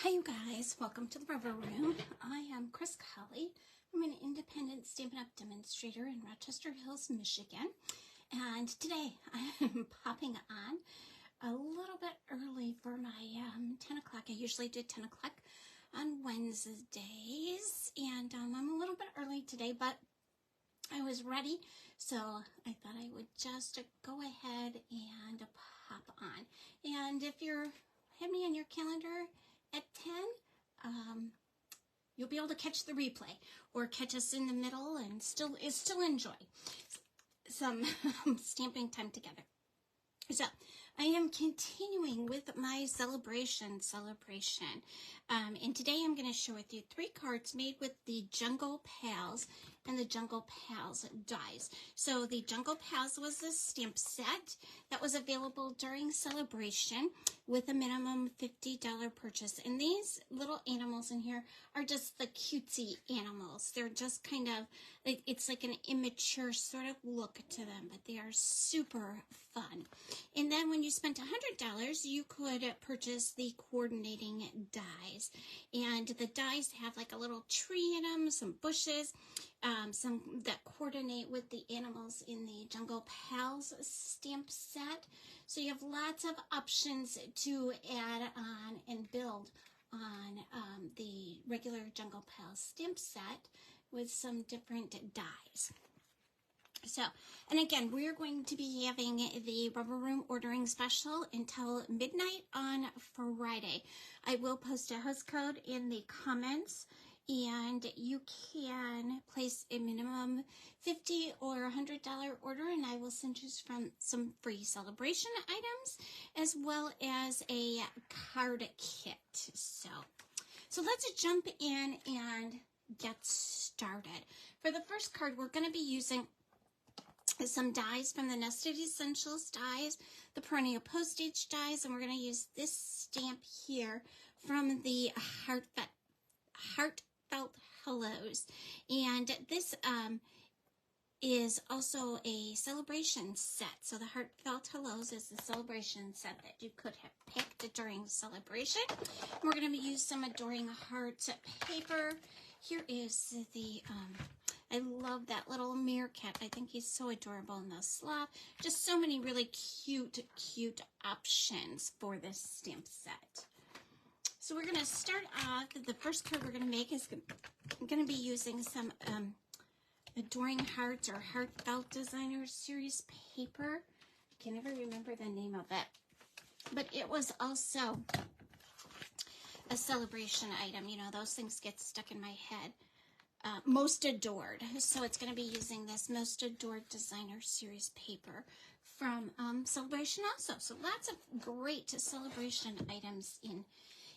Hi you guys, welcome to the Rubber Room. I am Chris Colley. I'm an independent Stampin' Up! Demonstrator in Rochester Hills, Michigan. And today I'm popping on a little bit early for my 10 o'clock. I usually do 10 o'clock on Wednesdays. And I'm a little bit early today, but I was ready. So I thought I would just go ahead and pop on. And if you're have me on your calendar at 10, you'll be able to catch the replay or catch us in the middle and still enjoy some stamping time together. So I am continuing with my celebration. And today I'm going to share with you 3 cards made with the Jungle Pals and the Jungle Pals dies. So the Jungle Pals was a stamp set that was available during Celebration with a minimum $50 purchase. And these little animals in here are just the cutesy animals. They're just kind of, it's like an immature sort of look to them, but they are super fun. And then when you spent $100, you could purchase the coordinating dies. And the dies have like a little tree in them, some bushes, some that coordinate with the animals in the Jungle Pals stamp set. So you have lots of options to add on and build on the regular Jungle Pals stamp set with some different dies. So, and again, we're going to be having the Rubber Room ordering special until midnight on Friday. I will post a host code in the comments, and you can place a minimum $50 or $100 order, and I will send you some free celebration items as well as a card kit. So let's jump in and get started. For the first card, we're going to be using some dies from the Nested Essentials dies, the Perennial Postage dies, and we're going to use this stamp here from the Heartfelt Hellos. And this is also a celebration set. So the Heartfelt Hellos is the celebration set that you could have picked during Celebration. We're going to use some Adoring Hearts paper. Here is the I love that little meerkat. I think he's so adorable in the sloth. Just so many really cute options for this stamp set. So we're going to start off, the first card we're going to make is going to be using some Adoring Hearts or Heartfelt Designer Series paper. I can never remember the name of it. But it was also a celebration item. You know, those things get stuck in my head. Most Adored. So it's going to be using this Most Adored Designer Series paper from Celebration also. So lots of great celebration items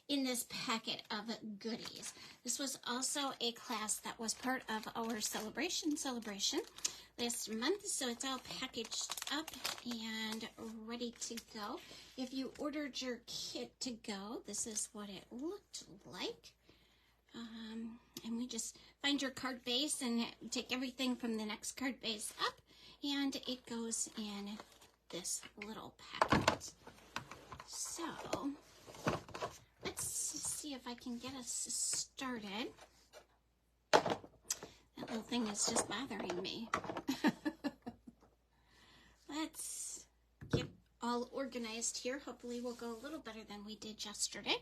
in this packet of goodies. This was also a class that was part of our celebration last month. So it's all packaged up and ready to go. If you ordered your kit to go, this is what it looked like. And we just find your card base and take everything from the next card base up, and it goes in this little packet. So let's see if I can get us started. That little thing is just bothering me. Let's get all organized here. Hopefully we'll go a little better than we did yesterday.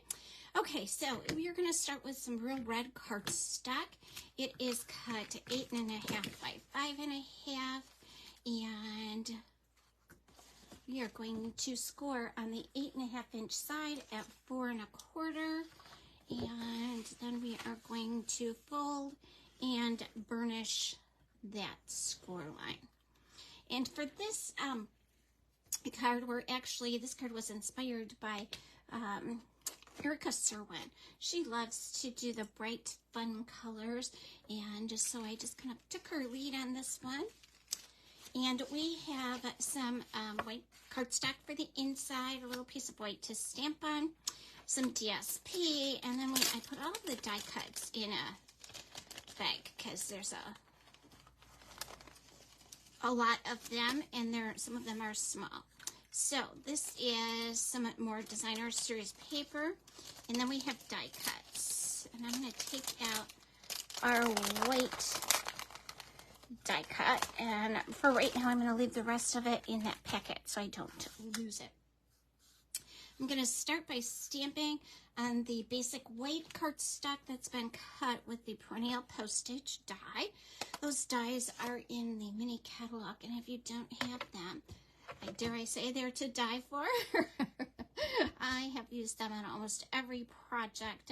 Okay, so we are going to start with some real red cardstock. It is cut 8.5 by 5.5, and we are going to score on the 8.5-inch side at 4 1/4, and then we are going to fold and burnish that score line. And for this card, this card was inspired by Erica Serwin. She loves to do the bright, fun colors, and so I just kind of took her lead on this one. And we have some white cardstock for the inside, a little piece of white to stamp on, some DSP, and then I put all of the die cuts in a bag because there's a lot of them, and some of them are small. So this is some more designer series paper, and then we have die cuts. And I'm going to take out our white die cut, and for right now I'm going to leave the rest of it in that packet so I don't lose it. I'm going to start by stamping on the basic white cardstock that's been cut with the perennial postage die. Those dies are in the mini catalog, and if you don't have them, dare I say they're to die for. I have used them on almost every project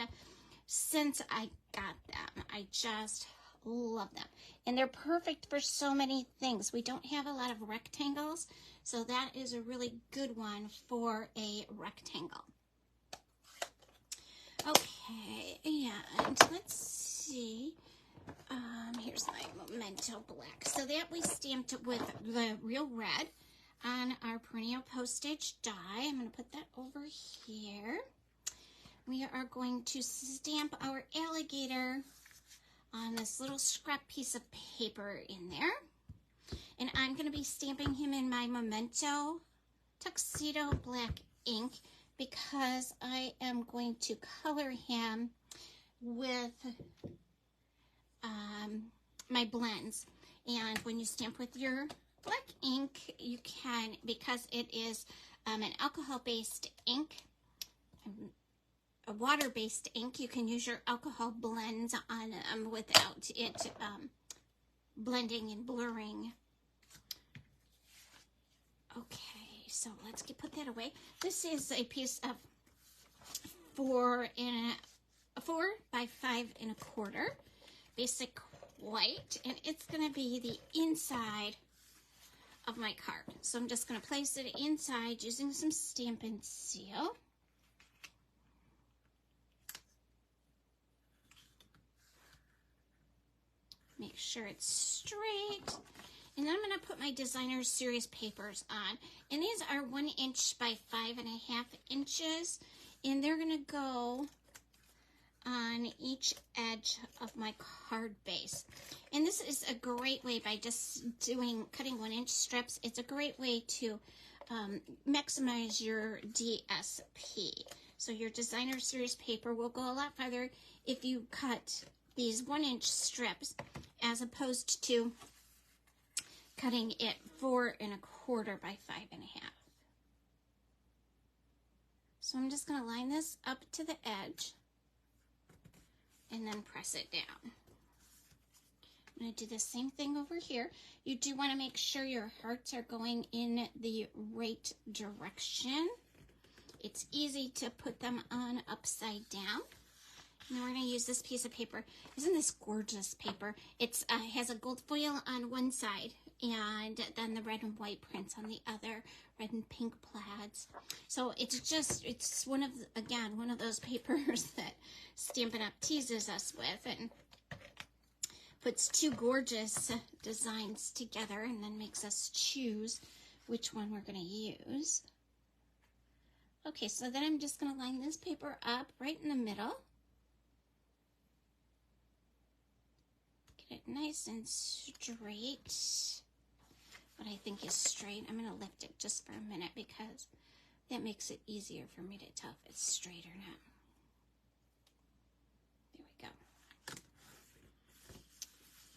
since I got them. I just love them, and they're perfect for so many things. We don't have a lot of rectangles, so that is a really good one for a rectangle. Okay, and let's see. Here's my Memento Black. So that we stamped with the real red on our perennial postage die. I'm going to put that over here. We are going to stamp our alligator on this little scrap piece of paper in there. And I'm going to be stamping him in my Memento Tuxedo Black ink because I am going to color him with my blends. And when you stamp with your black ink, you can, because it is an alcohol-based ink, a water-based ink, you can use your alcohol blends on them without it blending and blurring. Okay, so let's put that away. This is a piece of 4 by 5 1/4 basic white, and it's going to be the inside of my card. So I'm just going to place it inside using some Stampin' Seal. Make sure it's straight. And then I'm going to put my designer series papers on. And these are 1 inch by 5.5 inches. And they're going to go on each edge of my card base. And this is a great way, by just cutting 1 inch strips, it's a great way to maximize your DSP. So your designer series paper will go a lot farther if you cut these 1 inch strips as opposed to cutting it 4 1/4 by 5.5. So I'm just going to line this up to the edge and then press it down. I'm going to do the same thing over here. You do want to make sure your hearts are going in the right direction. It's easy to put them on upside down. Now we're going to use this piece of paper. Isn't this gorgeous paper? It has a gold foil on one side and then the red and white prints on the other, red and pink plaids. So it's one of those papers that Stampin' Up! Teases us with and puts two gorgeous designs together and then makes us choose which one we're going to use. Okay, so then I'm just going to line this paper up right in the middle. Get it nice and straight. What I think is straight. I'm going to lift it just for a minute because that makes it easier for me to tell if it's straight or not. There we go.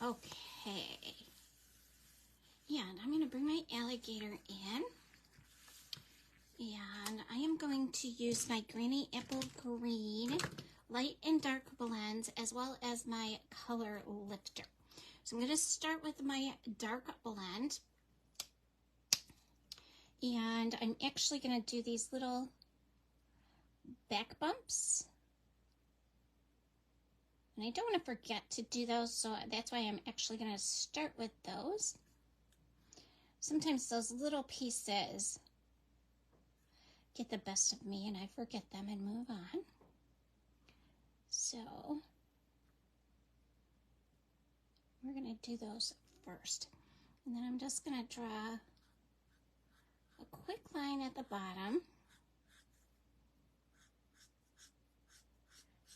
Okay. And I'm going to bring my alligator in. And I am going to use my Granny Apple Green light and dark blends as well as my color lifter. So I'm going to start with my dark blend. And I'm actually going to do these little back bumps. And I don't want to forget to do those, so that's why I'm actually going to start with those. Sometimes those little pieces get the best of me and I forget them and move on. So we're going to do those first. And then I'm just going to draw a quick line at the bottom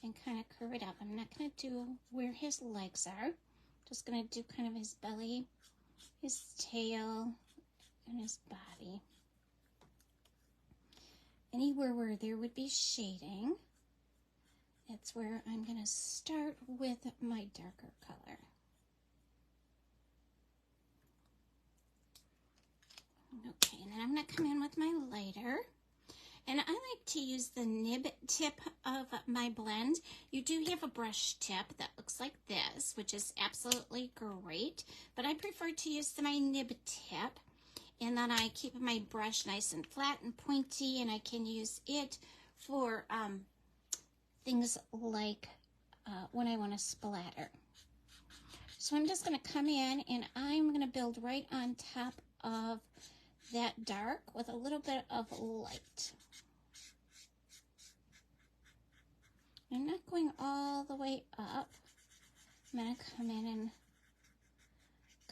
and kind of curve it up. I'm not going to do where his legs are. I'm just going to do kind of his belly, his tail, and his body. anywhere where there would be shading, that's where I'm going to start with my darker color. Okay, and then I'm going to come in with my lighter. And I like to use the nib tip of my blend. You do have a brush tip that looks like this, which is absolutely great. But I prefer to use my nib tip. And then I keep my brush nice and flat and pointy, and I can use it for things like when I want to splatter. So I'm just going to come in and I'm going to build right on top of that dark with a little bit of light. I'm not going all the way up. I'm going to come in and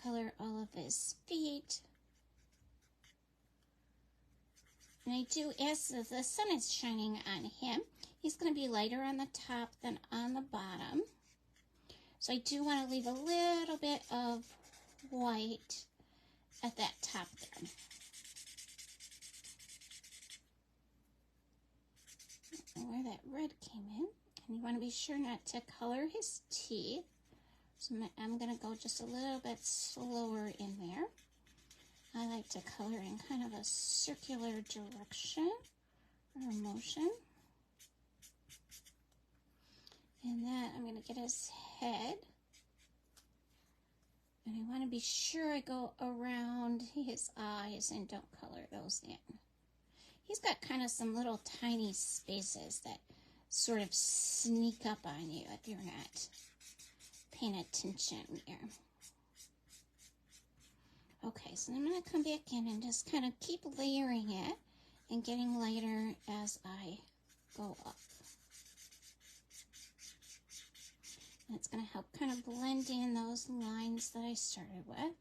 color all of his feet. And I do, as the sun is shining on him, he's going to be lighter on the top than on the bottom. So I do want to leave a little bit of white at that top there. Where that red came in. And you want to be sure not to color his teeth. So I'm going to go just a little bit slower in there. I like to color in kind of a circular direction or motion. And then I'm going to get his head. And I want to be sure I go around his eyes and don't color those in. He's got kind of some little tiny spaces that sort of sneak up on you if you're not paying attention there. Okay, so I'm going to come back in and just kind of keep layering it and getting lighter as I go up. And it's going to help kind of blend in those lines that I started with.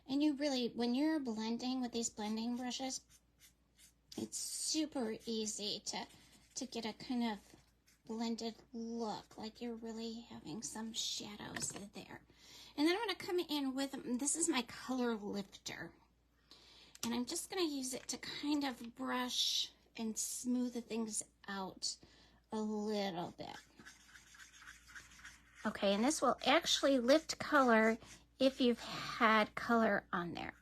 And you really, when you're blending with these blending brushes, it's super easy to get a kind of blended look, like you're really having some shadows there. And then I'm going to come in with, this is my color lifter. And I'm just going to use it to kind of brush and smooth things out a little bit. Okay, and this will actually lift color if you've had color on there.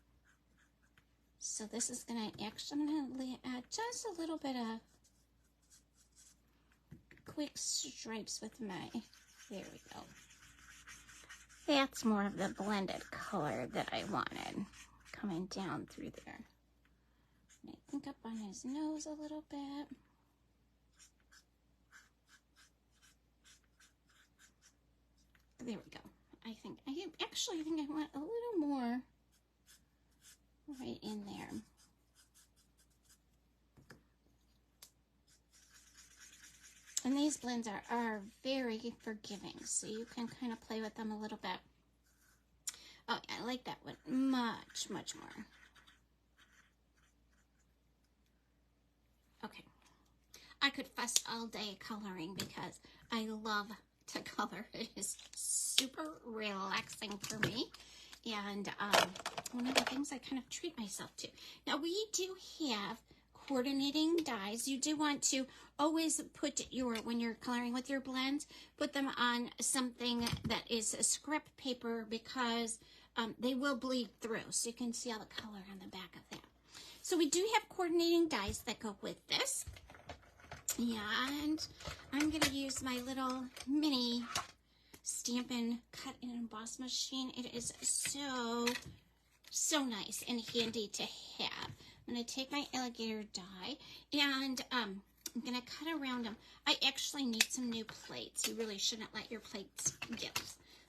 So this is going to actually add just a little bit of quick stripes with my, there we go. That's more of the blended color that I wanted coming down through there. And I think up on his nose a little bit. There we go. I actually think I want a little more right in there. And these blends are very forgiving, so you can kind of play with them a little bit. Oh, yeah, I like that one much, much more. Okay. I could fuss all day coloring because I love to color. It is super relaxing for me. And one of the things I kind of treat myself to. Now, we do have coordinating dies. You do want to always put when you're coloring with your blends, put them on something that is a scrap paper because they will bleed through. So you can see all the color on the back of that. So we do have coordinating dies that go with this. And I'm going to use my little mini Stampin' Cut and Emboss machine. It is so nice and handy to have. I'm going to take my alligator die and I'm going to cut around them. I actually need some new plates. You really shouldn't let your plates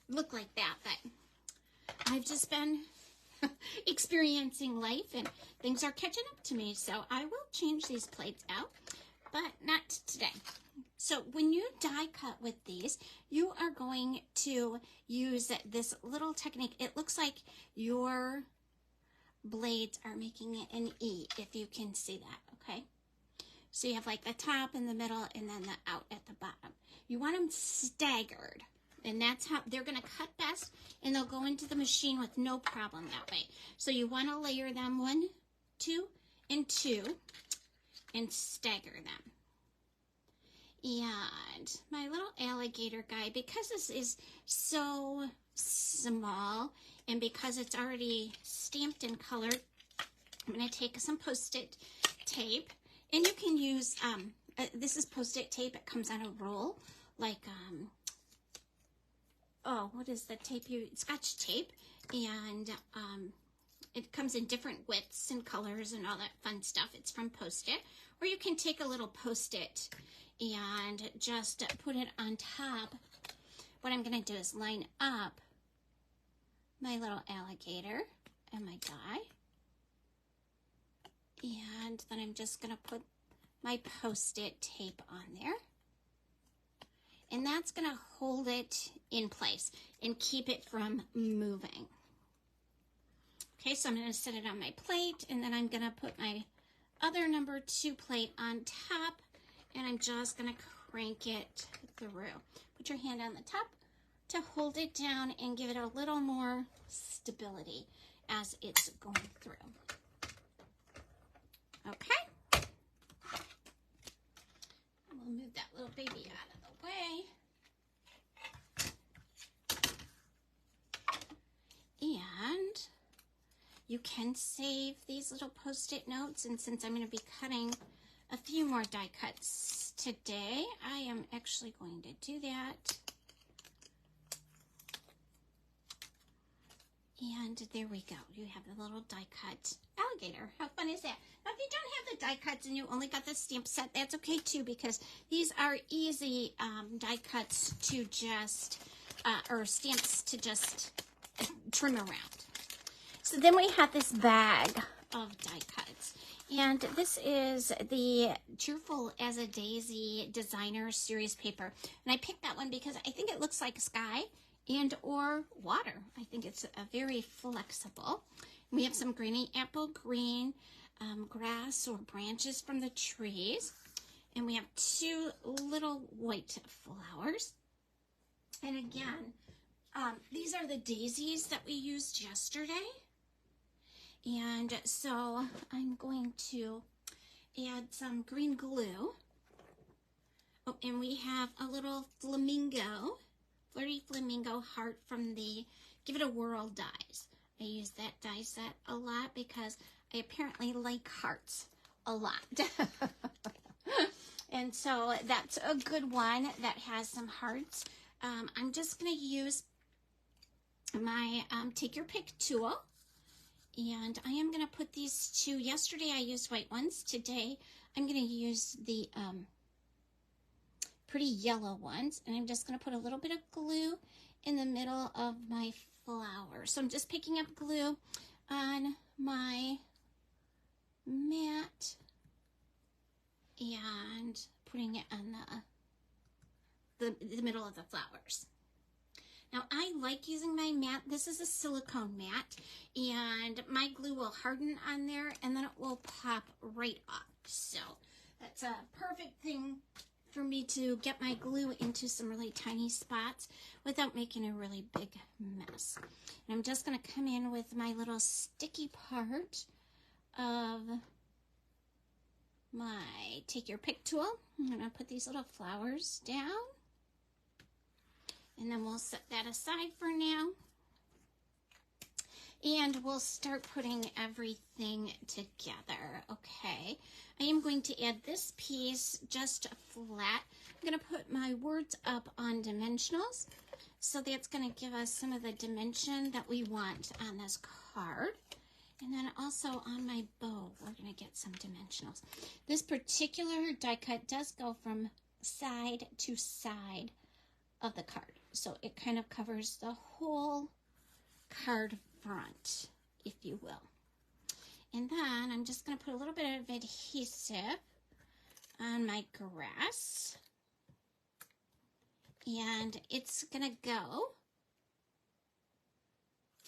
look like that, but I've just been experiencing life and things are catching up to me, so I will change these plates out, but not today. So when you die cut with these, you are going to use this little technique. It looks like your blades are making an E, if you can see that, okay? So you have like the top and the middle and then the out at the bottom. You want them staggered And that's how they're going to cut best, and they'll go into the machine with no problem that way. So you want to layer them 1, 2, and 2 and stagger them. And my little alligator guy, because this is so small and because it's already stamped and colored, I'm going to take some Post-it tape, and you can use, this is Post-it tape. It comes on a roll, like, oh, what is the tape? Scotch tape, and it comes in different widths and colors and all that fun stuff. It's from Post-it, or you can take a little Post-it and just put it on top. What I'm going to do is line up my little alligator and my guy, and then I'm just going to put my Post-it tape on there. And that's going to hold it in place and keep it from moving. Okay, so I'm going to set it on my plate, and then I'm going to put my other number 2 plate on top, and I'm just going to crank it through. Put your hand on the top to hold it down and give it a little more stability as it's going through. Okay. We'll move that little baby out of the way. And you can save these little Post-it notes, and since I'm going to be cutting a few more die cuts today, I am actually going to do that. And there we go. You have the little die cut alligator. How fun is that? Now, if you don't have the die cuts and you only got the stamp set, that's okay too, because these are easy die cuts to just, or stamps to just trim around. So then we have this bag of die cuts. And this is the Cheerful as a Daisy Designer Series paper. And I picked that one because I think it looks like sky and or water. I think it's very flexible. We have some granny apple green grass or branches from the trees. And we have 2 little white flowers. And again, these are the daisies that we used yesterday. And so I'm going to add some green glue. Oh, and we have a little flamingo, flirty flamingo heart from the Give It a Whirl dies. I use that die set a lot because I apparently like hearts a lot. And so that's a good one that has some hearts. I'm just going to use my Take Your Pick tool. And I am going to put these 2, yesterday I used white ones. Today I'm going to use the pretty yellow ones. And I'm just going to put a little bit of glue in the middle of my flower. So I'm just picking up glue on my mat and putting it on the middle of the flowers. Now, I like using my mat. This is a silicone mat, and my glue will harden on there, and then it will pop right off. So that's a perfect thing for me to get my glue into some really tiny spots without making a really big mess. And I'm just going to come in with my little sticky part of my Take Your Pick tool. I'm going to put these little flowers down. And then we'll set that aside for now. And we'll start putting everything together, okay? I am going to add this piece just flat. I'm going to put my words up on dimensionals. So that's going to give us some of the dimension that we want on this card. And then also on my bow, we're going to get some dimensionals. This particular die cut does go from side to side of the card. So it kind of covers the whole card front, if you will. And then I'm just going to put a little bit of adhesive on my grass. And it's going to go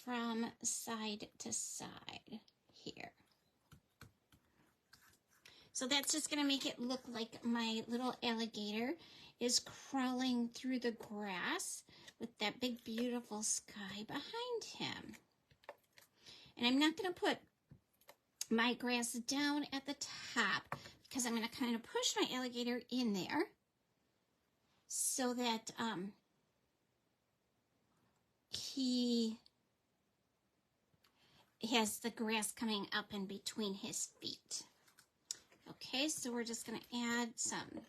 from side to side here. So that's just going to make it look like my little alligator is crawling through the grass with that big beautiful sky behind him. And I'm not going to put my grass down at the top because I'm going to kind of push my alligator in there so that he has the grass coming up in between his feet. Okay, so we're just going to add some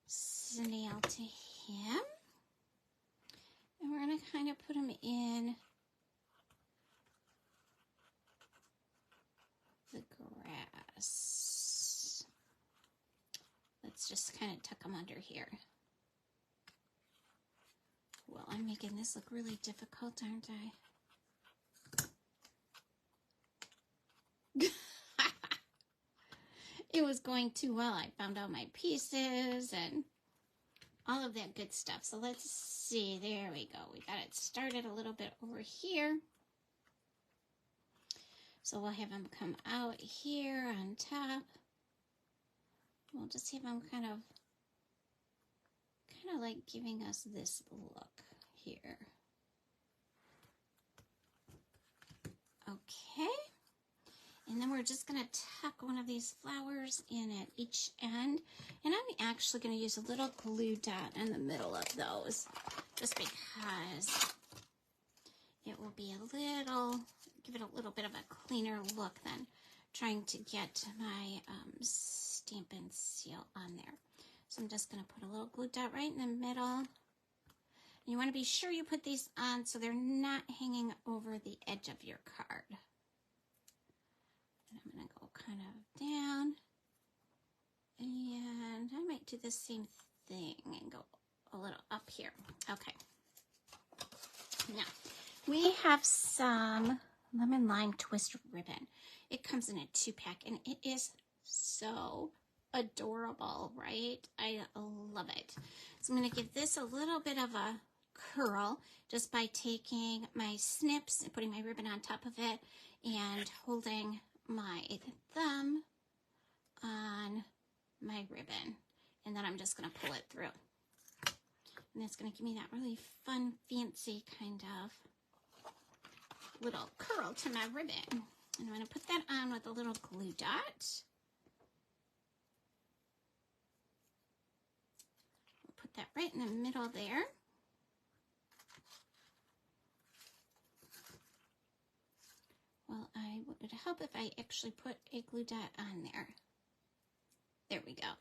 snail to him. And we're going to kind of put him in the grass. Let's just kind of tuck him under here. Well, I'm making this look really difficult, aren't I? It was going too well. I found all my pieces and all of that good stuff. So let's see. There we go. We got it started a little bit over here. So we'll have him come out here on top. We'll just have him kind of like giving us this look here. Okay. And then we're just going to tuck one of these flowers in at each end. And I'm actually going to use a little glue dot in the middle of those, just because it will be give it a little bit of a cleaner look than trying to get my Stampin' Seal on there. So I'm just going to put a little glue dot right in the middle. And you want to be sure you put these on so they're not hanging over the edge of your card. And I'm going to go kind of down, and I might do the same thing and go a little up here. Okay. Now, we have some lemon lime twist ribbon. It comes in a 2-pack, and it is so adorable, right? I love it. So I'm going to give this a little bit of a curl just by taking my snips and putting my ribbon on top of it and holding my thumb on my ribbon, and then I'm just going to pull it through, and it's going to give me that really fun, fancy kind of little curl to my ribbon. And I'm going to put that on with a little glue dot. I'll put that right in the middle there. Well, would it help if I actually put a glue dot on there? There we go.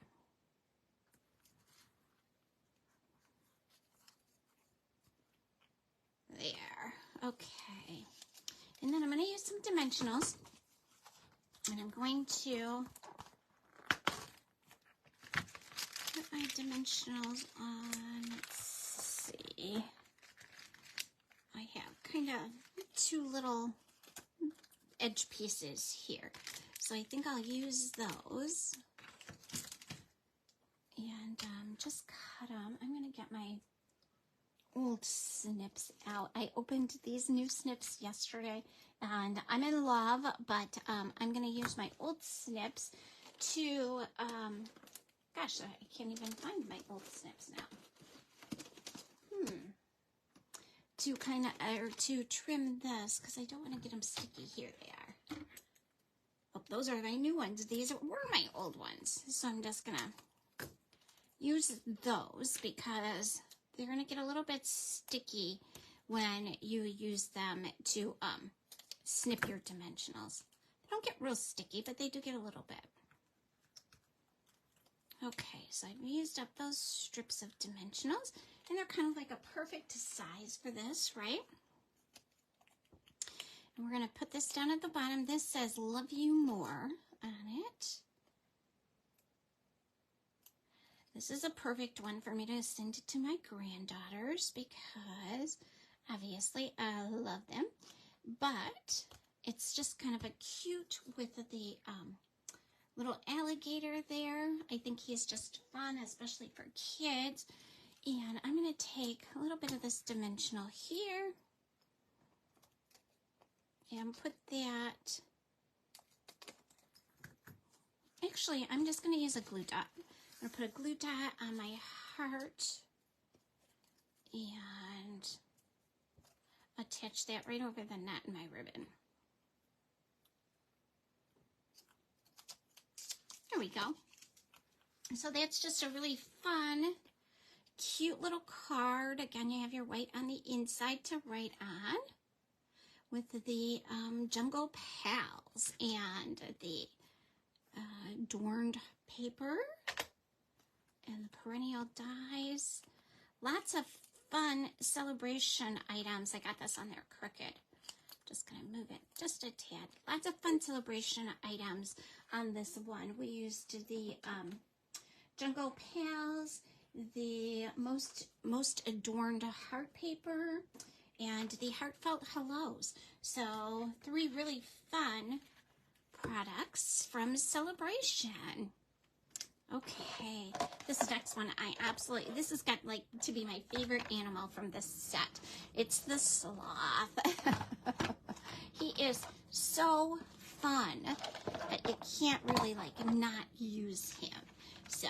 There. Okay. And then I'm going to use some dimensionals. And I'm going to put my dimensionals on. Let's see. I have kind of 2 little edge pieces here. So I think I'll use those. And just cut them. I'm going to get my old snips out. I opened these new snips yesterday, and I'm in love, but I'm going to use my old snips to, gosh, I can't even find my old snips now. To kind of, or to trim this, because I don't want to get them sticky. Here they are. Oh, those are my new ones. These were my old ones. So I'm just going to use those because they're going to get a little bit sticky when you use them to snip your dimensionals. They don't get real sticky, but they do get a little bit. Okay, so I've used up those strips of dimensionals, and they're kind of like a perfect size for this, right? And we're going to put this down at the bottom. This says "Love You More" on it. This is a perfect one for me to send to my granddaughters because obviously I love them, but it's just kind of a cute with the little alligator there. I think he's just fun, especially for kids. And I'm going to take a little bit of this dimensional here and put that. Actually, I'm just going to use a glue dot. I'm going to put a glue dot on my heart and attach that right over the knot in my ribbon. There we go. So that's just a really fun, cute little card. Again, you have your white on the inside to write on with the Jungle Pals and the adorned paper and the perennial dies. Lots of fun celebration items. I got this on there crooked. Just gonna move it just a tad. Lots of fun celebration items on this one. We used the Jungle Pals, the most adorned heart paper, and the heartfelt hellos. So 3 really fun products from Sale-a-Bration. Okay, this next one this has got like to be my favorite animal from this set. It's the sloth. He is so fun that you can't really like not use him. So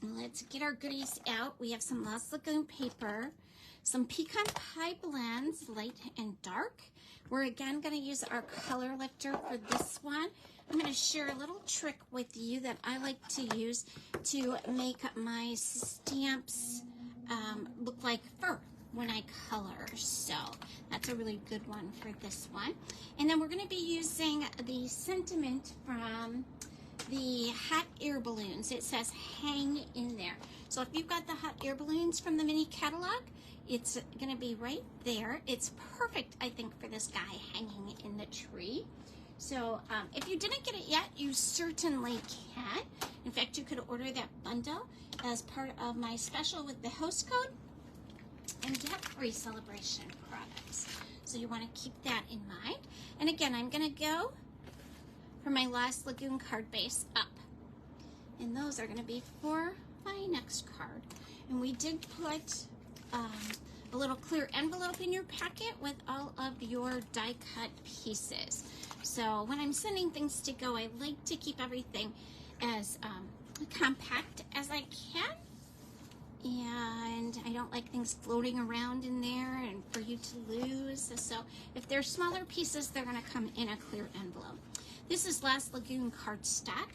let's get our goodies out. We have some Lost Lagoon paper, some pecan pie blends, light and dark. We're again going to use our color lifter for this one. I'm going to share a little trick with you that I like to use to make my stamps look like fur when I color. So that's a really good one for this one. And then we're going to be using the sentiment from the hot air balloons. It says hang in there. So if you've got the hot air balloons from the mini catalog, it's going to be right there. It's perfect, I think, for this guy hanging in the tree. So if you didn't get it yet, you certainly can. In fact, you could order that bundle as part of my special with the host code and get free celebration products. So you want to keep that in mind. And again, I'm going to go for my Lost Lagoon card base up. And those are going to be for my next card. And we did put a little clear envelope in your packet with all of your die cut pieces. So when I'm sending things to go, I like to keep everything as compact as I can. And I don't like things floating around in there and for you to lose. So if they're smaller pieces, they're going to come in a clear envelope. This is Lost Lagoon cardstock,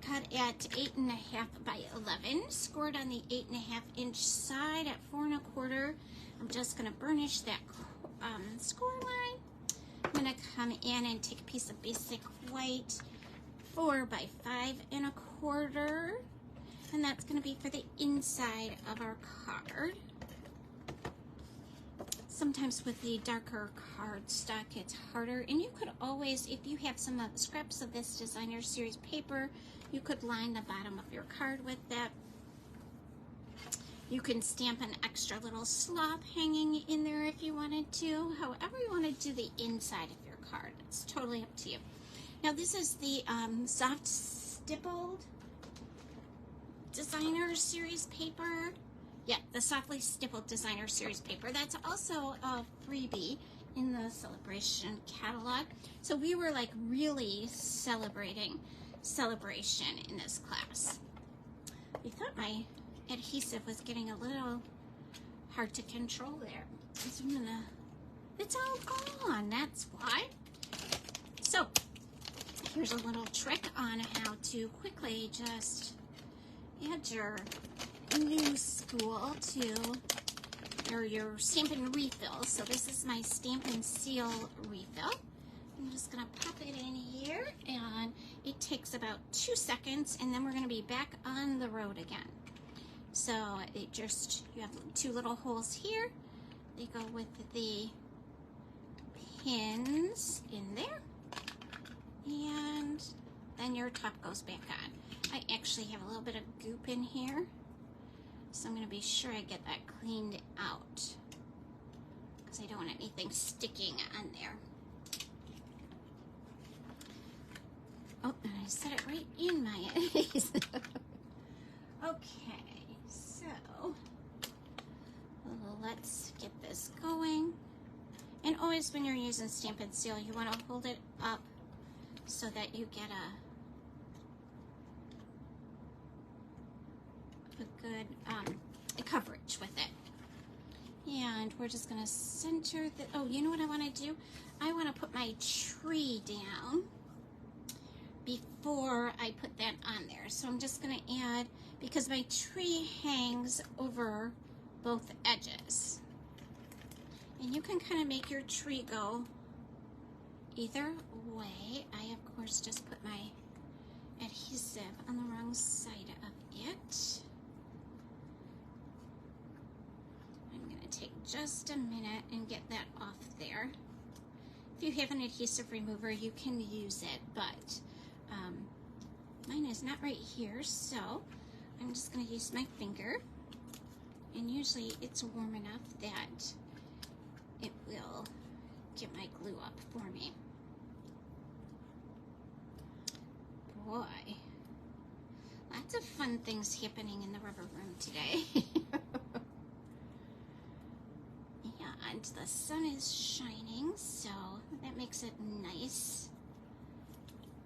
cut at 8.5 by 11, scored on the 8.5 inch side at 4 1/4. I'm just going to burnish that score line. I'm going to come in and take a piece of basic white, 4 by 5 1/4, and that's going to be for the inside of our card. Sometimes with the darker cardstock, it's harder, and you could always, if you have some scraps of this designer series paper, you could line the bottom of your card with that. You can stamp an extra little sloth hanging in there if you wanted to. However you want to do the inside of your card, it's totally up to you. Now this is the soft stippled designer series paper. Yeah, the softly stippled designer series paper. That's also a freebie in the Sale-a-Bration catalog. So we were like really celebrating celebration in this class. I thought my adhesive was getting a little hard to control there. So I'm gonna, it's all gone, that's why. So here's a little trick on how to quickly just add your new spool to your Stampin' Refill. So this is my Stampin' Seal refill. I'm just gonna pop it in here, and it takes about 2 seconds, and then we're gonna be back on the road again. So it just, you have 2 little holes here. They go with the pins in there, and then your top goes back on. I actually have a little bit of goop in here, so I'm going to be sure I get that cleaned out because I don't want anything sticking on there. Oh, and I set it right in my adhesive. Okay, so let's get this going. And always when you're using Stampin' Seal, you want to hold it up so that you get a good coverage with it. And we're just going to center the, oh, you know what I want to do? I want to put my tree down before I put that on there. So I'm just going to add, because my tree hangs over both edges. And you can kind of make your tree go either way. I, of course, just put my adhesive on the wrong side of it. I'm going to take just a minute and get that off there. If you have an adhesive remover, you can use it, but mine is not right here, so I'm just going to use my finger, and usually it's warm enough that it will get my glue up for me. Boy, lots of fun things happening in the rubber room today. And the sun is shining, so that makes it nice.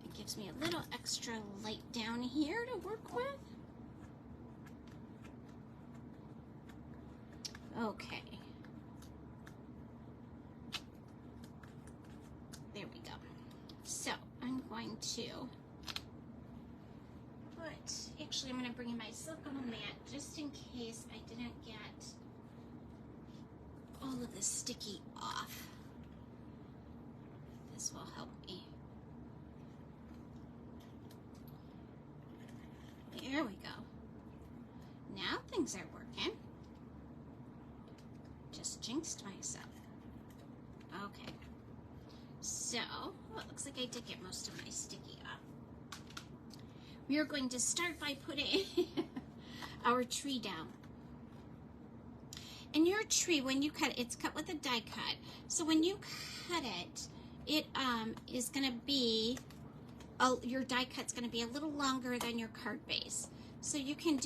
It gives me a little extra light down here to work with. Okay. There we go. So I'm going to put, actually I'm going to bring in my silicone mat just in case I didn't get all of the sticky off. This will help me. There we go. Now things are working. Just jinxed myself. Okay. So, well, it looks like I did get most of my sticky off. We are going to start by putting our tree down. And your tree, when you cut it, it's cut with a die cut. So when you cut it, it is going to be, your die cut's going to be a little longer than your card base. So you can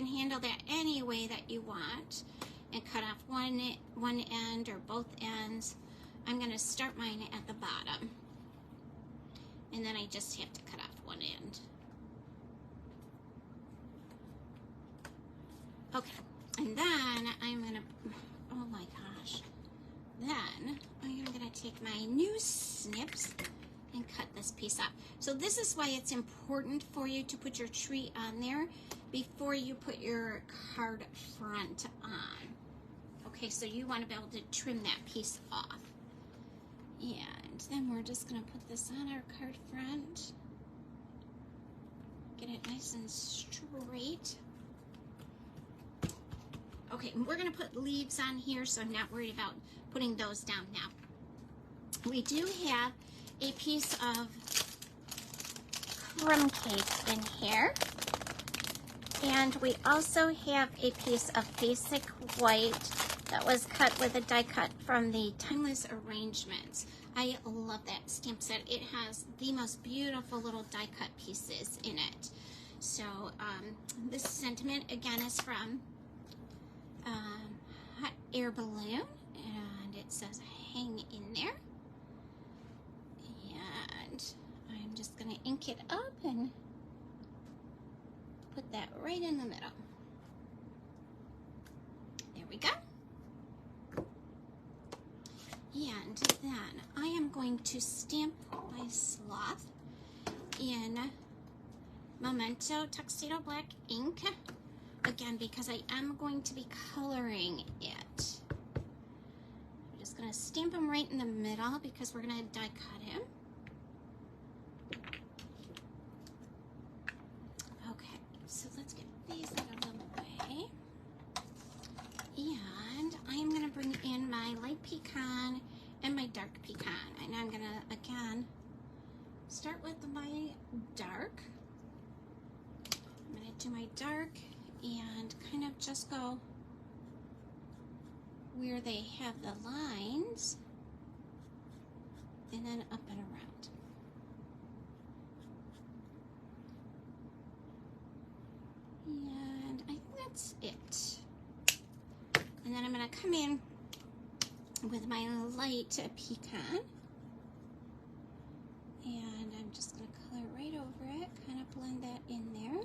handle that any way that you want and cut off one end or both ends. I'm going to start mine at the bottom. And then I just have to cut off one end. Okay. And then I'm going to, oh my gosh, then I'm going to take my new snips and cut this piece up. So this is why it's important for you to put your tree on there before you put your card front on. Okay, so you want to be able to trim that piece off. And then we're just going to put this on our card front. Get it nice and straight. Okay, we're going to put leaves on here, so I'm not worried about putting those down now. We do have a piece of crumb cake in here. And we also have a piece of basic white that was cut with a die cut from the Timeless Arrangements. I love that stamp set. It has the most beautiful little die cut pieces in it. So this sentiment again is from Hot Air Balloon, and it says hang in there. And I'm just going to ink it up and put that right in the middle. There we go. And then I am going to stamp my sloth in Memento Tuxedo Black ink. Again, because I am going to be coloring it. I'm just going to stamp them right in the middle because we're going to die cut him. Okay, so let's get these out of the way. And I am going to bring in my light pecan and my dark pecan. And I'm going to, again, start with my dark. I'm going to do my dark and kind of just go where they have the lines and then up and around. And I think that's it. And then I'm going to come in with my light pecan, and I'm just going to color right over it, kind of blend that in there.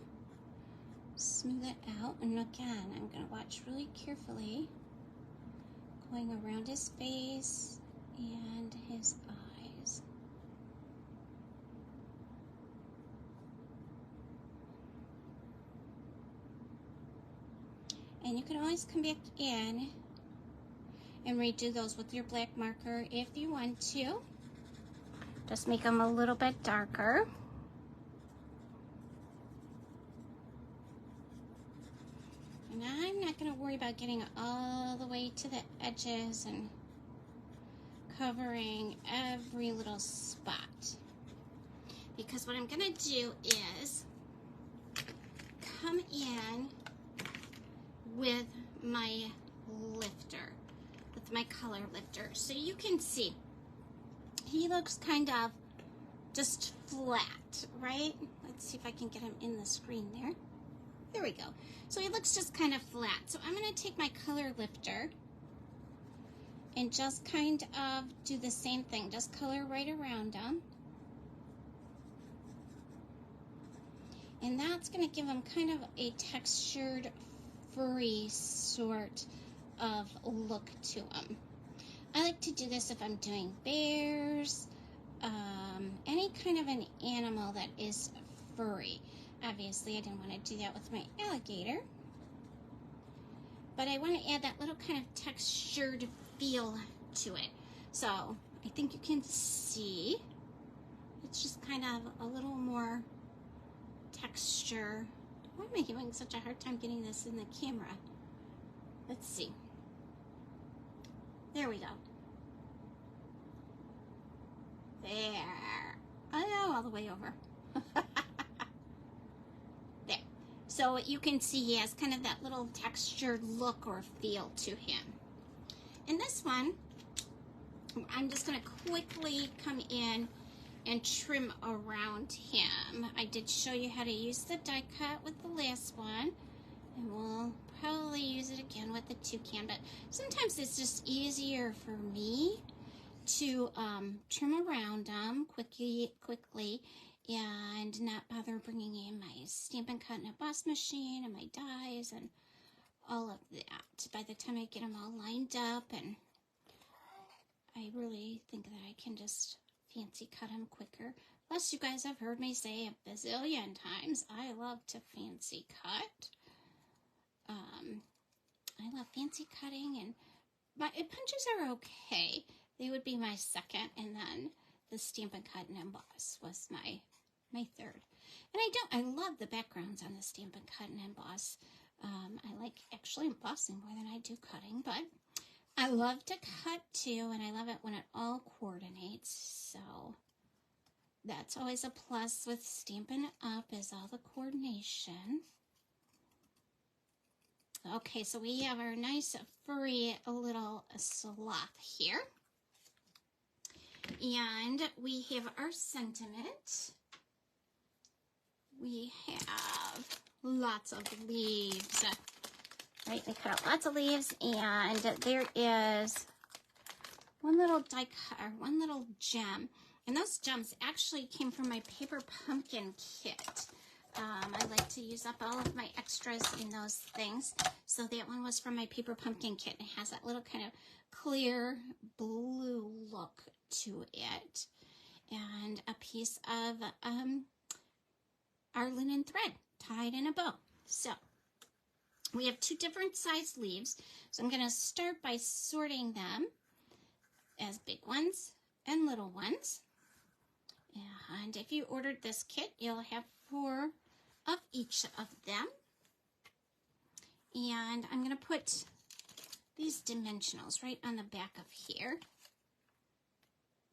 Smooth it out, and again, I'm going to watch really carefully going around his face and his eyes. And you can always come back in and redo those with your black marker if you want to. Just make them a little bit darker. And I'm not going to worry about getting all the way to the edges and covering every little spot. Because what I'm going to do is come in with my lifter, with my color lifter. So you can see he looks kind of just flat, right? Let's see if I can get him in the screen there. There we go. So he looks just kind of flat. So I'm going to take my color lifter and just kind of do the same thing. Just color right around him. And that's going to give him kind of a textured, furry sort of look to him. I like to do this if I'm doing bears, any kind of an animal that is furry. Obviously, I didn't want to do that with my alligator, but I want to add that little kind of textured feel to it. So I think you can see it's just kind of a little more texture. Why am I having such a hard time getting this in the camera? Let's see. There we go. There. Oh, all the way over. There. So you can see he has kind of that little textured look or feel to him. And this one, I'm just going to quickly come in and trim around him. I did show you how to use the die cut with the last one, and we'll probably use it again with the toucan, but sometimes it's just easier for me to trim around them quickly and not bother bringing in my Stampin' Cut and Emboss machine and my dies and all of that by the time I get them all lined up. And I really think that I can just fancy cut them quicker. Plus, you guys have heard me say a bazillion times, I love to fancy cut. I love fancy cutting, and my punches are okay. They would be my second, and then the Stampin' Cut and Emboss was my third. And I love the backgrounds on the Stampin' Cut and Emboss. I like actually embossing more than I do cutting, but I love to cut too, and I love it when it all coordinates. So that's always a plus with Stampin' Up! Is all the coordination. Okay, so we have our nice furry little sloth here. And we have our sentiment. We have lots of leaves. Right, we cut out lots of leaves, and there is one little die cut, or one little gem. And those gems actually came from my paper pumpkin kit. I like to use up all of my extras in those things. So that one was from my paper pumpkin kit. It has that little kind of clear blue look to it. And a piece of our linen thread tied in a bow. So we have two different size leaves. So I'm going to start by sorting them as big ones and little ones. And if you ordered this kit, you'll have 4 of each of them. And I'm going to put these dimensionals right on the back of here.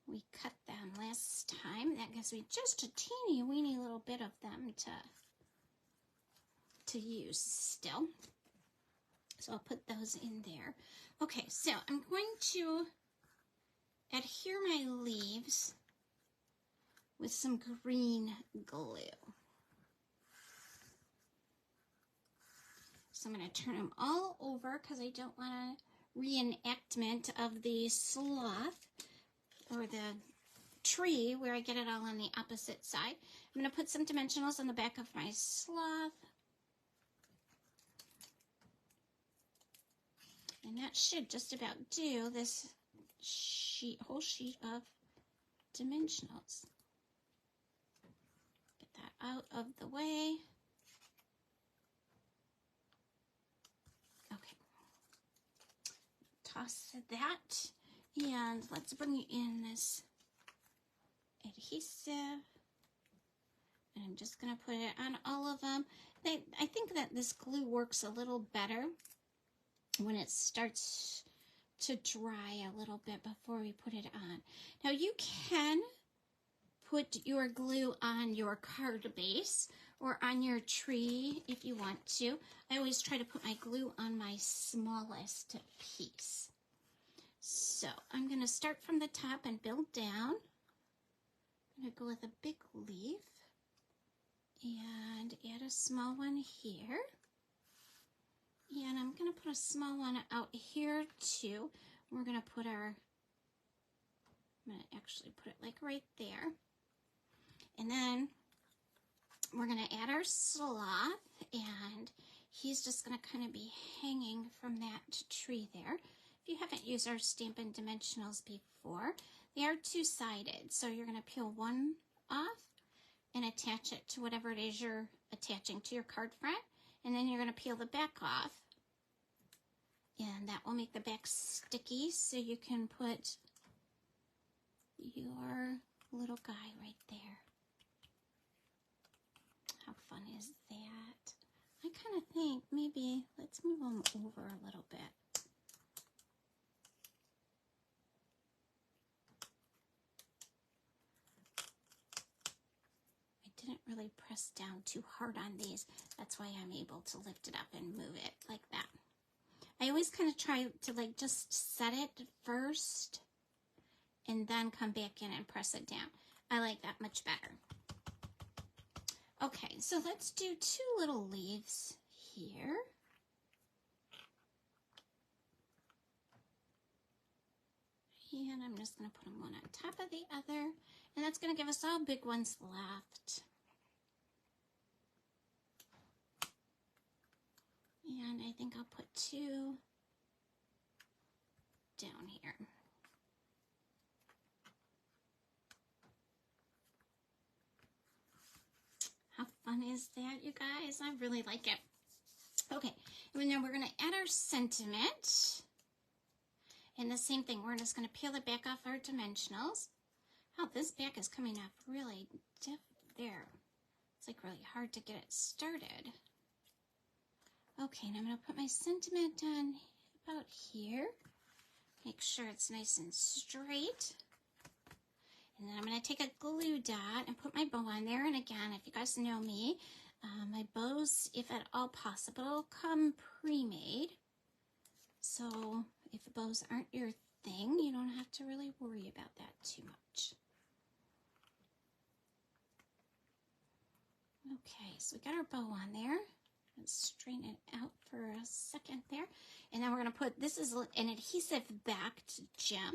We cut them last time. That gives me just a teeny weeny little bit of them to use still. So I'll put those in there. Okay, so I'm going to adhere my leaves with some green glue. So I'm going to turn them all over because I don't want a reenactment of the sloth or the tree where I get it all on the opposite side. I'm going to put some dimensionals on the back of my sloth. And that should just about do this whole sheet of dimensionals. Get that out of the way. Okay. Toss that. And let's bring in this adhesive. And I'm just going to put it on all of them. I think that this glue works a little better when it starts to dry a little bit before we put it on. Now you can put your glue on your card base or on your tree if you want to. I always try to put my glue on my smallest piece. So I'm going to start from the top and build down. I'm going to go with a big leaf and add a small one here. And I'm going to put a small one out here too. We're going to put I'm going to actually put it like right there. And then we're going to add our sloth, and he's just going to kind of be hanging from that tree there. If you haven't used our Stampin' Dimensionals before, they are two-sided. So you're going to peel one off and attach it to whatever it is you're attaching to your card front. And then you're going to peel the back off. And that will make the back sticky, so you can put your little guy right there. How fun is that? I kind of think maybe let's move them over a little bit. I didn't really press down too hard on these. That's why I'm able to lift it up and move it like that. I always kind of try to like just set it first and then come back in and press it down. I like that much better. Okay, so let's do two little leaves here. And I'm just going to put them one on top of the other. And that's going to give us all big ones left. And I think I'll put two down here. How fun is that, you guys? I really like it. Okay, and then we're going to add our sentiment. And the same thing, we're just going to peel the back off our dimensionals. Oh, this back is coming off really stiff there. It's like really hard to get it started. Okay, and I'm going to put my sentiment on about here. Make sure it's nice and straight. And then I'm going to take a glue dot and put my bow on there. And again, if you guys know me, my bows, if at all possible, come pre-made. So if the bows aren't your thing, you don't have to really worry about that too much. Okay, so we got our bow on there. Let's straighten it out for a second there. And then we're going to put, this is an adhesive backed gem.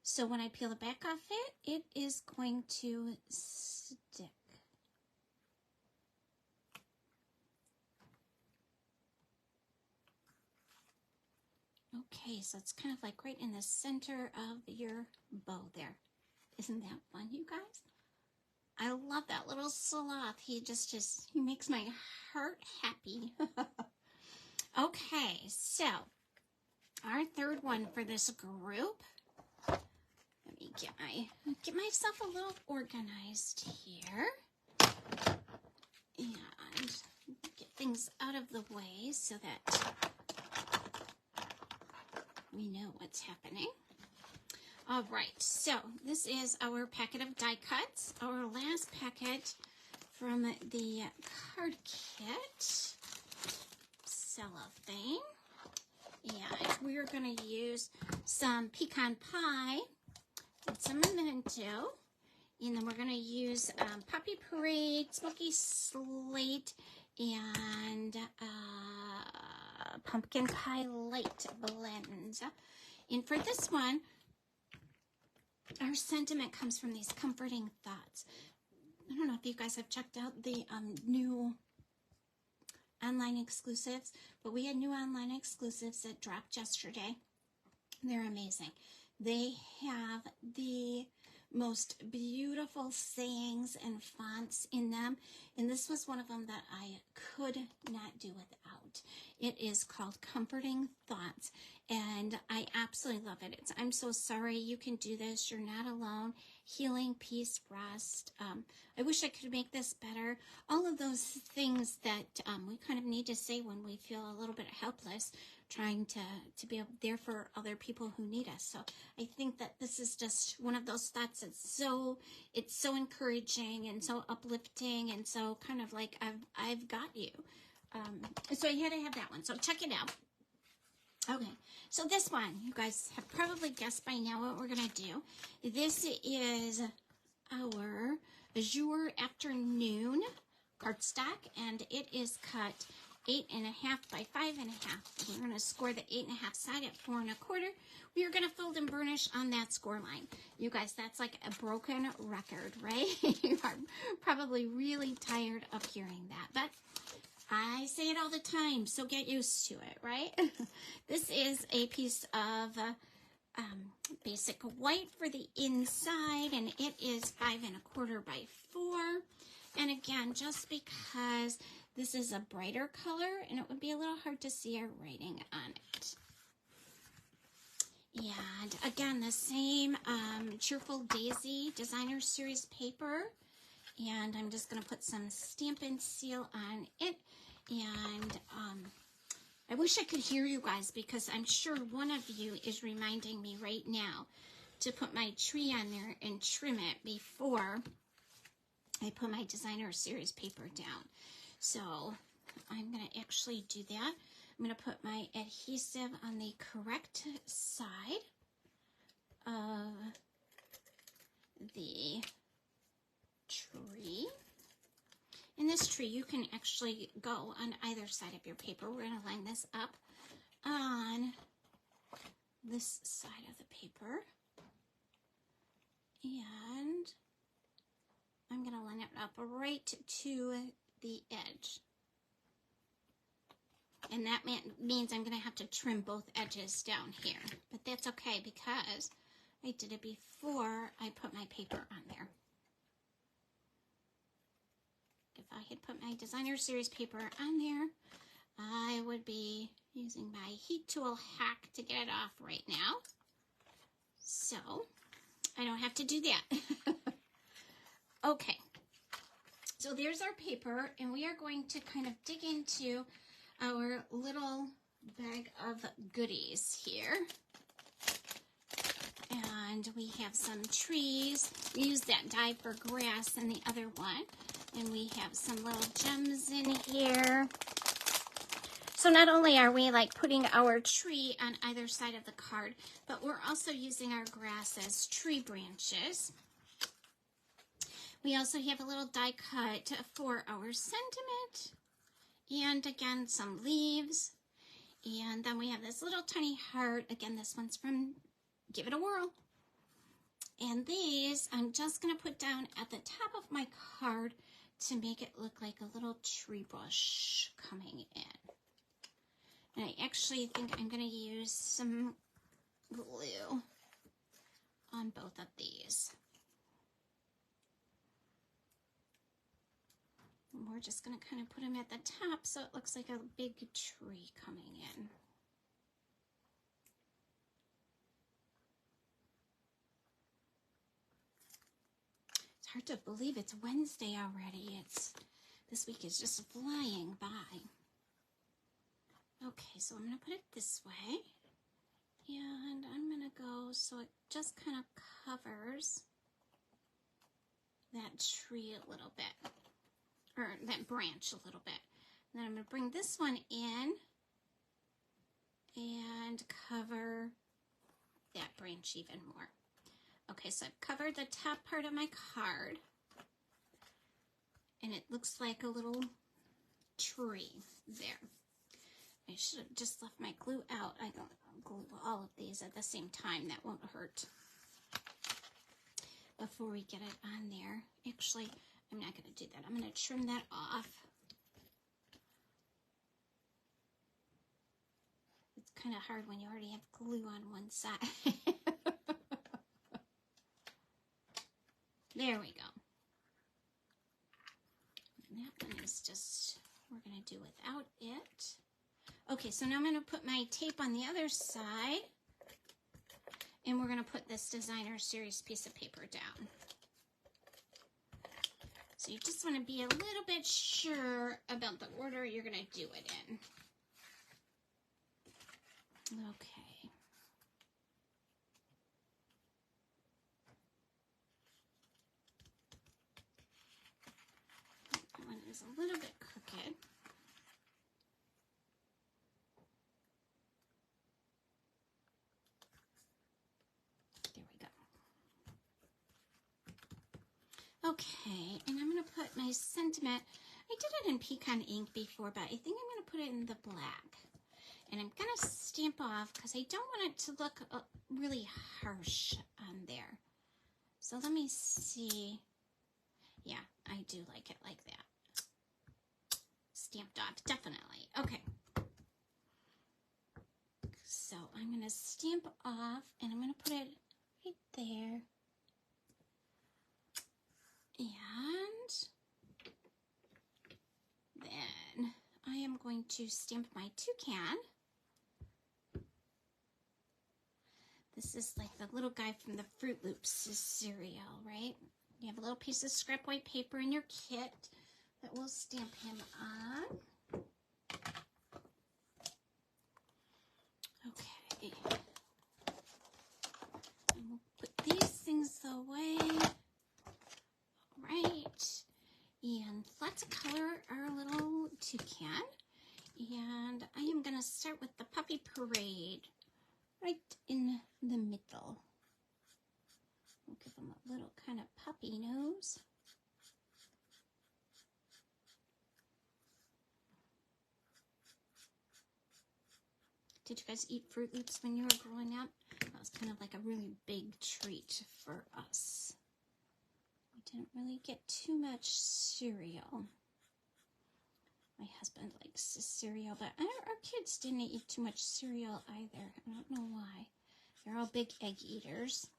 So when I peel the back off it, it is going to stick. Okay, so it's kind of like right in the center of your bow there. Isn't that fun, you guys? I love that little sloth. He makes my heart happy. Okay, so our third one for this group. Let me get myself a little organized here. And get things out of the way so that we know what's happening. All right, so this is our packet of die cuts, our last packet from the card kit, cellophane. And we're going to use some pecan pie and some memento. And then we're going to use Poppy Parade, Smoky Slate, and Pumpkin Pie Light blend. And for this one, our sentiment comes from these comforting thoughts. I don't know if you guys have checked out the new online exclusives, but we had new online exclusives that dropped yesterday. They're amazing. They have the most beautiful sayings and fonts in them, and this was one of them that I could not do without. It is called Comforting Thoughts, and I absolutely love it. It's I'm so sorry you can do this. You're not alone. Healing, peace, rest. I wish I could make this better. All of those things that we kind of need to say when we feel a little bit helpless, trying to be there for other people who need us. So I think that this is just one of those thoughts that's it's so encouraging and so uplifting and so kind of like I've got you. So I had to have that one. So check it out. Okay, so this one, you guys have probably guessed by now what we're going to do. This is our Azure Afternoon cardstock, and it is cut 8.5 by 5.5. We're going to score the 8.5 side at 4 1/4. We are going to fold and burnish on that score line. You guys, that's like a broken record, right? You are probably really tired of hearing that, but I say it all the time, so get used to it, right? This is a piece of basic white for the inside, and it is 5 1/4 by 4. And again, just because this is a brighter color, and it would be a little hard to see our writing on it. And again, the same Cheerful Daisy Designer Series paper. And I'm just going to put some Stampin' Seal on it. And I wish I could hear you guys, because I'm sure one of you is reminding me right now to put my tree on there and trim it before I put my Designer Series paper down. So I'm going to actually do that. I'm going to put my adhesive on the correct side of the tree. In this tree, you can actually go on either side of your paper. We're going to line this up on this side of the paper. And I'm going to line it up right to the edge. And that means I'm going to have to trim both edges down here. But that's okay, because I did it before I put my paper on there. If I had put my Designer Series paper on there, I would be using my heat tool hack to get it off right now. So I don't have to do that. Okay, so there's our paper, and we are going to kind of dig into our little bag of goodies here. And we have some trees. We use that die for grass in the other one. And we have some little gems in here. So not only are we like putting our tree on either side of the card, but we're also using our grass as tree branches. We also have a little die cut for our sentiment. And again, some leaves. And then we have this little tiny heart. Again, this one's from Give It a Whirl. And these I'm just going to put down at the top of my card to make it look like a little tree bush coming in. And I actually think I'm going to use some glue on both of these. And we're just going to kind of put them at the top so it looks like a big tree coming in. It's hard to believe it's Wednesday already. This week is just flying by. Okay, so I'm going to put it this way. And I'm going to go so it just kind of covers that tree a little bit. Or that branch a little bit. And then I'm going to bring this one in and cover that branch even more. Okay, so I've covered the top part of my card. And it looks like a little tree there. I should have just left my glue out. I don't glue all of these at the same time. That won't hurt. Before we get it on there. Actually, I'm not going to do that. I'm going to trim that off. kind of hard when you already have glue on one side. There we go. And that one is just, we're going to do without it. Okay, so now I'm going to put my tape on the other side. And we're going to put this designer series piece of paper down. So you just want to be a little bit sure about the order you're going to do it in. Okay. That one is a little bit crooked. Okay, and I'm going to put my sentiment, I did it in pecan ink before, but I think I'm going to put it in the black. And I'm going to stamp off because I don't want it to look really harsh on there. So let me see. Yeah, I do like it like that. Stamped off, definitely. Okay. So I'm going to stamp off and I'm going to put it right there. And then I am going to stamp my toucan. This is like the little guy from the Fruit Loops cereal, right? You have a little piece of scrap white paper in your kit that will stamp him on. Okay. And we'll put these things away. Right, and let's color our little toucan. And I am going to start with the Puppy Parade right in the middle. We'll give him a little kind of puppy nose. Did you guys eat Fruit Loops when you were growing up? That was kind of like a really big treat for us. Didn't really get too much cereal. My husband likes cereal, but our kids didn't eat too much cereal either. I don't know why. They're all big egg eaters.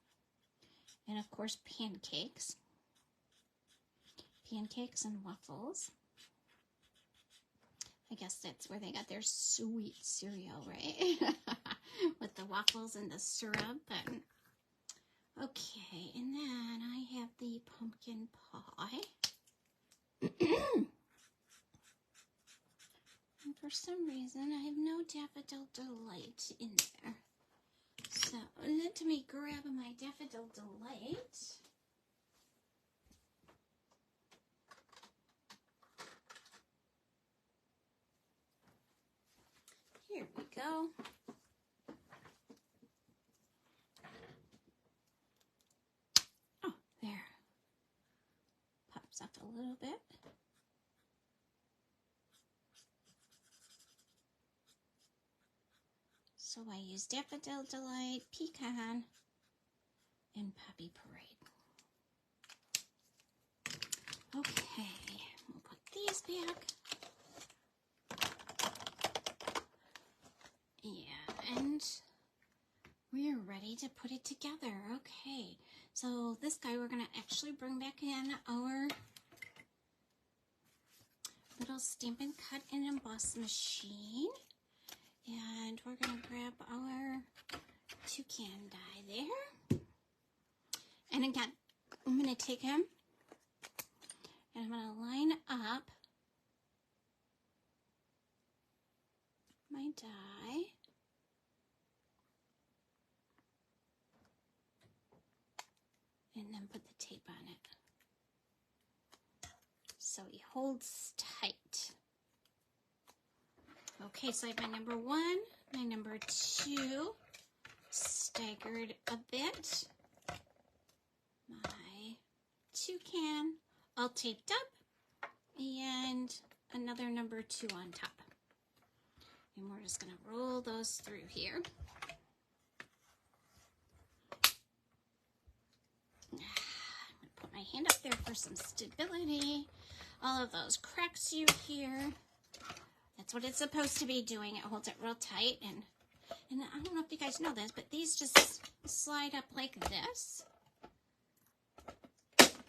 And of course, pancakes. Pancakes and waffles. I guess that's where they got their sweet cereal, right? With the waffles and the syrup. And okay, and then I have the pumpkin pie. And for some reason, I have no Daffodil Delight in there. So, let me grab my Daffodil Delight. Here we go. There, pops up a little bit. So I use Daffodil Delight, Pecan, and Puppy Parade. Okay, we'll put these back. And we're ready to put it together. Okay. So this guy we're going to actually bring back in our little Stampin' Cut and Emboss machine. And we're going to grab our toucan die there. And again, I'm going to take him and I'm going to line up my die. And then put the tape on it. So he holds tight. Okay, so I have my number 1, my number 2, staggered a bit. My toucan, all taped up, and another number 2 on top. And we're just going to roll those through here. Put my hand up there for some stability. All of those cracks you hear. That's what it's supposed to be doing. It holds it real tight and And I don't know if you guys know this, but these just slide up like this.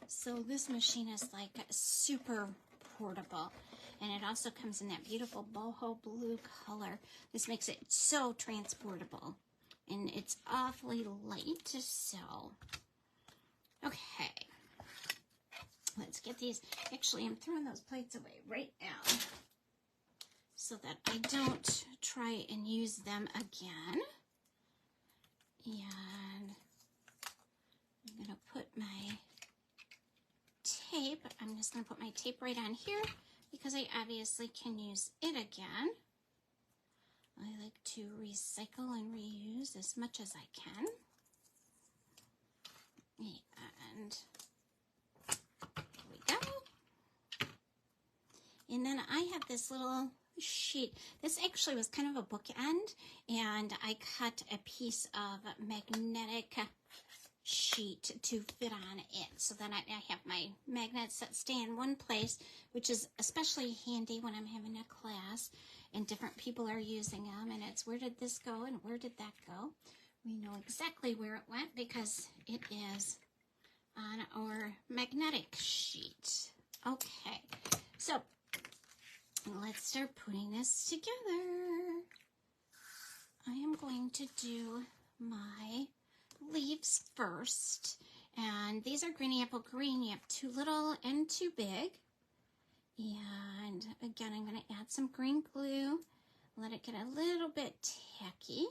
So this machine is like super portable. And it also comes in that beautiful boho blue color. This makes it so transportable. And it's awfully light, so. Okay. Let's get these. Actually, I'm throwing those plates away right now so that I don't try and use them again. And I'm going to put my tape. I'm just going to put my tape right on here because I obviously can use it again. I like to recycle and reuse as much as I can. And here we go. And then I have this little sheet. This actually was kind of a bookend, and I cut a piece of magnetic sheet to fit on it. So then I have my magnets that stay in one place, which is especially handy when I'm having a class and different people are using them, and it's where did this go and where did that go? We know exactly where it went because it is on our magnetic sheet. Okay, so let's start putting this together. I am going to do my leaves first, and these are green apple green. You have too little and too big. And again, I'm going to add some green glue, let it get a little bit tacky.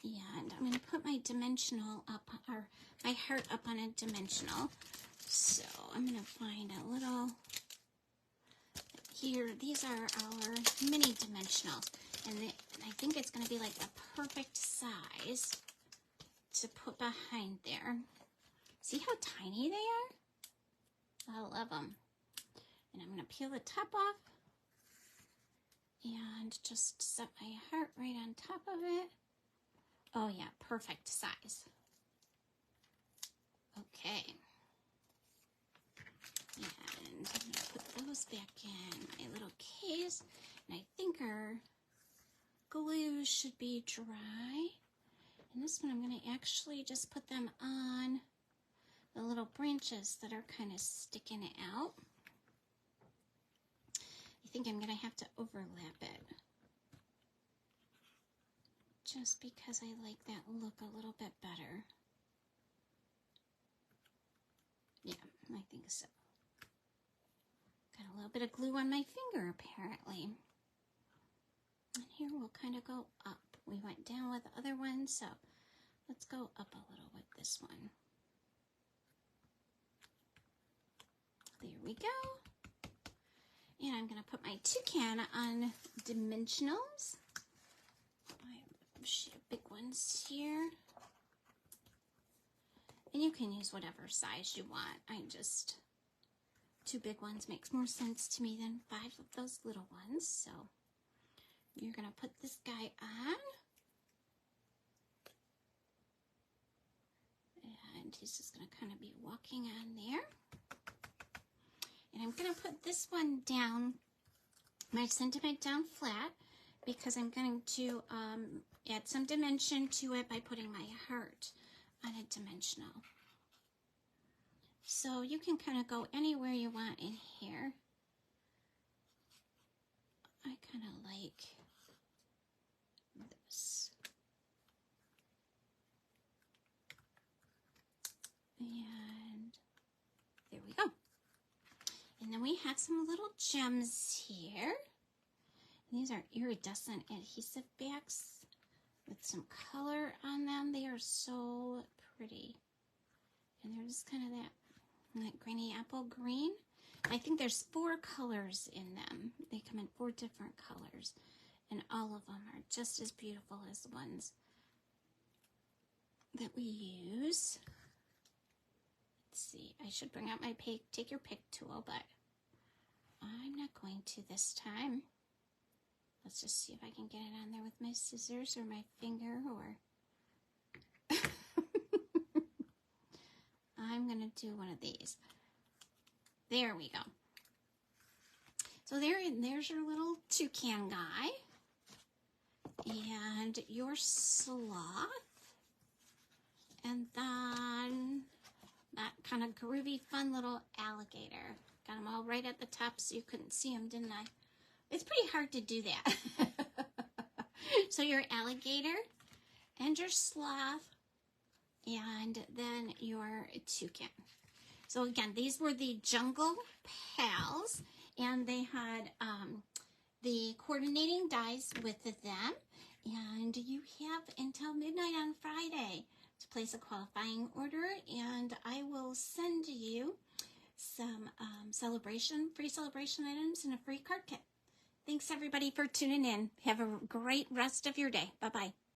And I'm going to put my dimensional up, or my heart up on a dimensional. So I'm going to find a little, here, these are our mini dimensionals. And I think it's going to be like a perfect size to put behind there. See how tiny they are? I love them. And I'm going to peel the top off and just set my heart right on top of it. Oh yeah, perfect size. Okay. And I'm going to put those back in my little case. And I think our glue should be dry. And this one I'm going to actually just put them on the little branches that are kind of sticking out. I think I'm going to have to overlap it, just because I like that look a little bit better. Yeah, I think so. Got a little bit of glue on my finger, apparently. And here we'll kind of go up. We went down with the other one, so let's go up a little with this one. There we go. And I'm going to put my toucan on dimensionals. I have big ones here. And you can use whatever size you want. Two big ones makes more sense to me than 5 of those little ones. So you're going to put this guy on. And he's just going to kind of be walking on there. And I'm going to put this one down, my sentiment down flat, because I'm going to add some dimension to it by putting my heart on a dimensional. So you can kind of go anywhere you want in here. I kind of like this. And there we go. And then we have some little gems here. And these are iridescent adhesive backs with some color on them. They are so pretty. And they're just kind of that grainy apple green. I think there's 4 colors in them. They come in 4 different colors. And all of them are just as beautiful as the ones that we use. Let's see, I should bring out my take your pick tool, but I'm not going to this time. Let's just see if I can get it on there with my scissors or my finger, or I'm going to do one of these. There we go. So there's your little toucan guy. And your sloth. And then that kind of groovy, fun little alligator. Got them all right at the top so you couldn't see them, didn't I? It's pretty hard to do that. So your alligator and your sloth and then your toucan. So again, these were the Jungle Pals, and they had the coordinating dies with them. And you have until midnight on Friday to place a qualifying order, and I will send you some free celebration items and a free card kit. Thanks everybody for tuning in. Have a great rest of your day. Bye-bye.